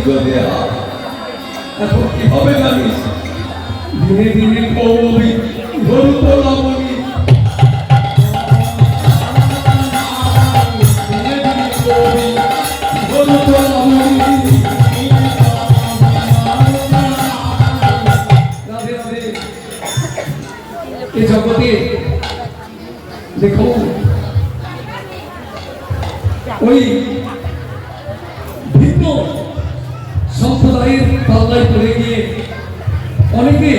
বিগতে এখন কি হবে জানিস? দিনে দিনে কবি গরু তোলাবনি এই জগতে দেখো ওই ভিন্ন সম্প্রদায়ের পাল্লায় পড়ে গিয়ে অনেকে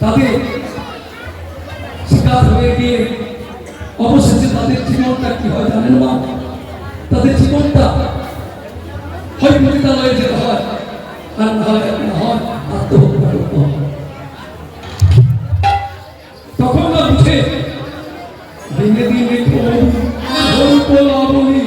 তাদের শিকার হয়ে গিয়ে অবশেষে তাদের জীবনটা কি হয় জানেন না? তাদের জীবনটা হয় পতিতালয়ে যেতে হয় আর না হয় আত্মহত্যা করতে হয়। তখন না বুঝে দিনে দিনে লাবণী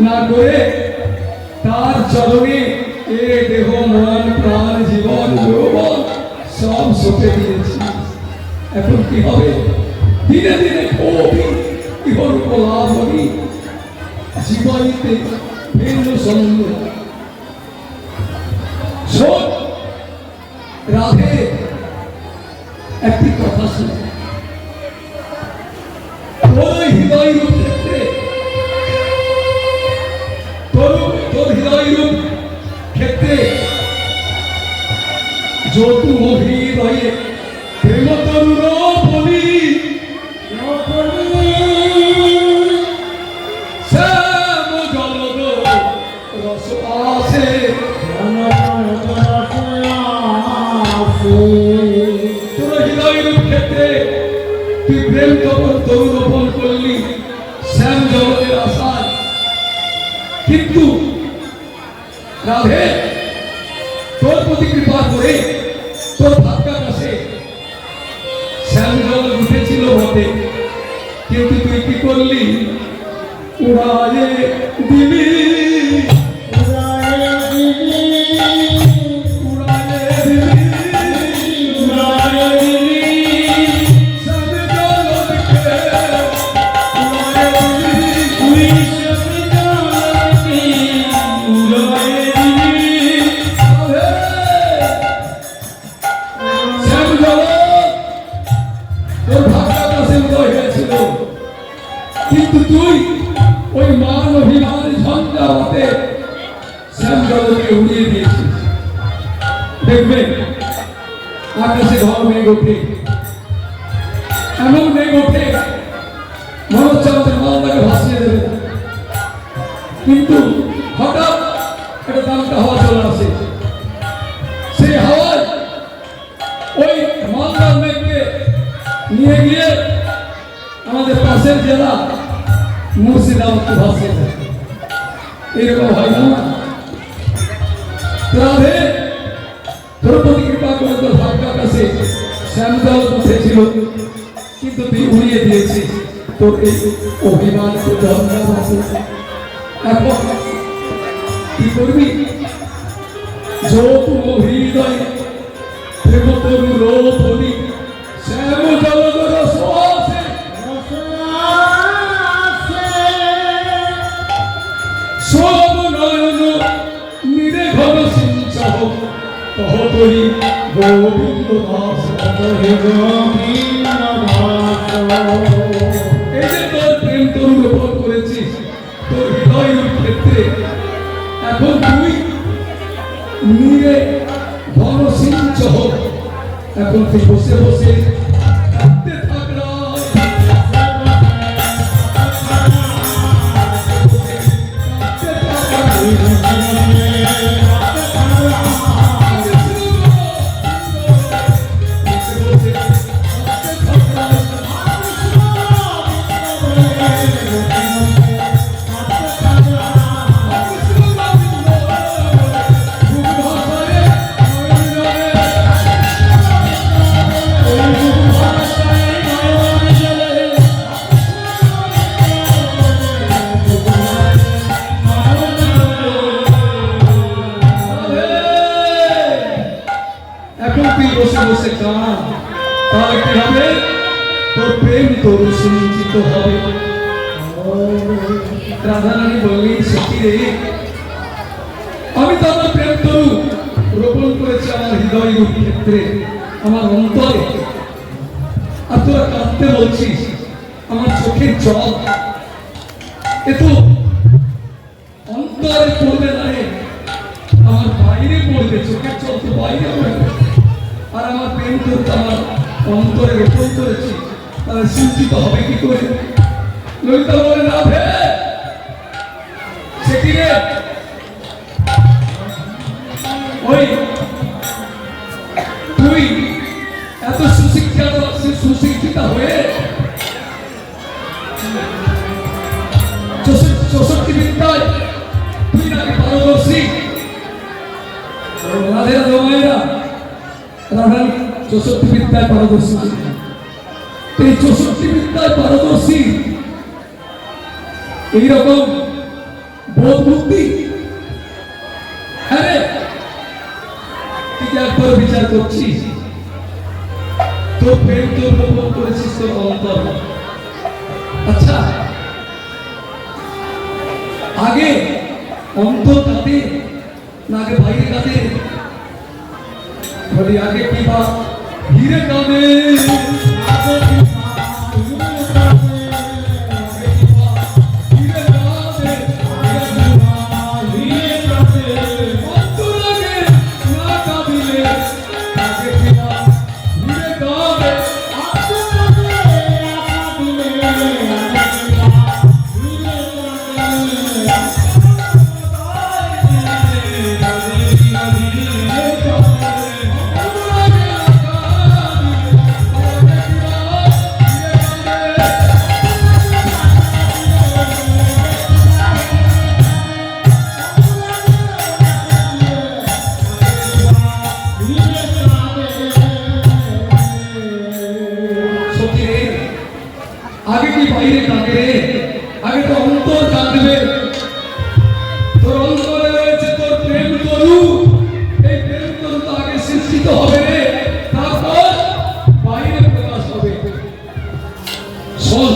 না করে তার চরণে এ দেহ মন প্রাণ জীবন যৌবন সব সঁপে দিয়েছি। এখন কি হবে? দিনে দিনে কবি ইহরূপ লাবণী জীবনীতে ভিন্ন সন্দেহ শোন রাধে একটি কথা শুনে তোর হৃদয় ক্ষেত্রে তোর হৃদয় ক্ষেত্রে যতু হৃদয়ে প্রেম তরুণ বলি শ্যাম জলদ রস আসে তোর হৃদয় ক্ষেত্রে তুই প্রেম তরুণ রোপণ করলি শ্যাম জলদের আশায়, কিন্তু রাধে তোর প্রতি কৃপা করে তোর ভাগ্যা কাছে শ্যাম জল উঠেছিল বটে, কিন্তু তুই কি করলি? উড়ায়ে দিলি কিন্তু তুই ওই মান অভিমান ঝঞ্ঝাতে শ্যাম জলকে উড়িয়ে দিয়েছিস। দেখবেন আকাশে ঘর মেঘ ওঠে, এমন মেঘ ওঠে মনে হচ্ছে আমাদের মালদাকে ভাসিয়ে দেবে, কিন্তু হঠাৎ একটা দামটা হাওয়া চলে আসে, সেই হাওয়ায় ওই মালদার মেঘকে নিয়ে গিয়ে আমাদের পাশের জেলা মুর্শিদাবাদকে ভাসিয়ে দেয়। এরকম হয় না? রাধে তোর প্রতি কৃপা করে তোর ভাগ্যের কাছে শ্যাম জল উঠেছিল, কিন্তু তুই উড়িয়ে দিয়েছিস তোর এই অভিমান। এখন কি করবি? যতু হৃদয় প্রেম তরু রোপণী শ্যাম জলদ রস আসে সব নয়ন নিরে ঘন সিঞ্চহ কহ করি গোবিন্দ দাস। এই যে তোর প্রেম তরু রোপণ করেছিস তোর হৃদয় ক্ষেত্রে, এখন তুই নিরে ঘন সিঞ্চহ, এখন তুই বসে বসে কাঁদতে থাকলা। তুই বসে বসে কাঁদ, তাহলে কি হবে? তোর প্রেম তরু সিঞ্চিত হবে। রাধারানী বললেন, সখী রে, আমি তো আমার প্রেম তরু রোপণ করেছি আমার হৃদয় ক্ষেত্রে, আমার অন্তরে, আর তোরা কাঁদতে বলছিস। আমার চোখের জল এ তো অন্তরে পড়বে না রে, আমার বাইরে পড়বে। চোখের জল তো বাইরে পড়বে, আর আমার প্রেম তরু আমার অন্তরে রোপণ করেছি, তাহলে সিঞ্চিত হবে কি করে? ললিতা বলে, না ভে সে কি রে, ওই তুই এত সুশিক্ষিতা হয়ে 64 বিদ্যায় তুই নাকি পারদর্শী? রাধেরা জমায়েরা, রাধারানী 64 বিদ্যায় পারদর্শী। এই 64 বিদ্যায় পারদর্শী এইরকম বোধ বুদ্ধি, হ্যাঁ তুই একবার বিচার করছিস, তোর প্রেম তোর রোপণ করেছিস তোর অন্তর। আচ্ছা, আগে অন্তর কাঁদে না আগে বাইরে কাঁদে? বলি আগে কি বা হিরে কাঁদে, আগে কি বাইরে কাঁদবে? আগে তো অন্তর কাঁদবে। তোর অন্তরে রয়েছে তোর প্রেম তরু, এই প্রেম তরু তো আগে সৃষ্টিত হবে রে, তারপর বাইরে প্রকাশ হবে। শোন,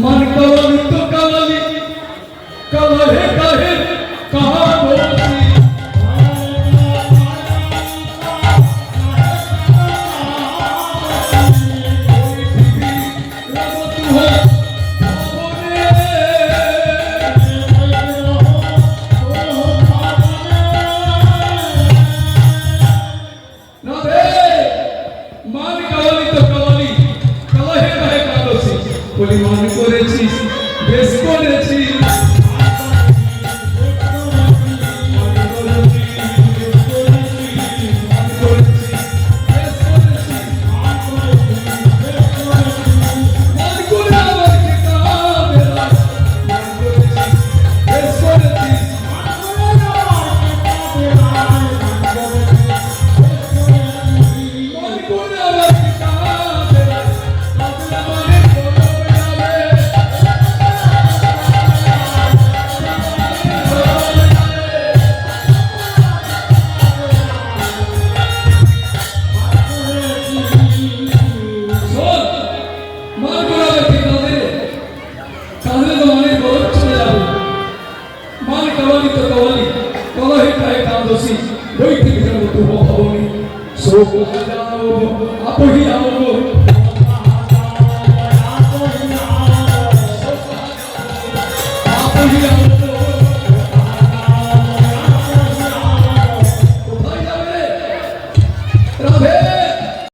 मन कवली तो कवली कवहे कहे कहा बोलती পরিমাণ করেছিস, বেশ করেছিস। রাধে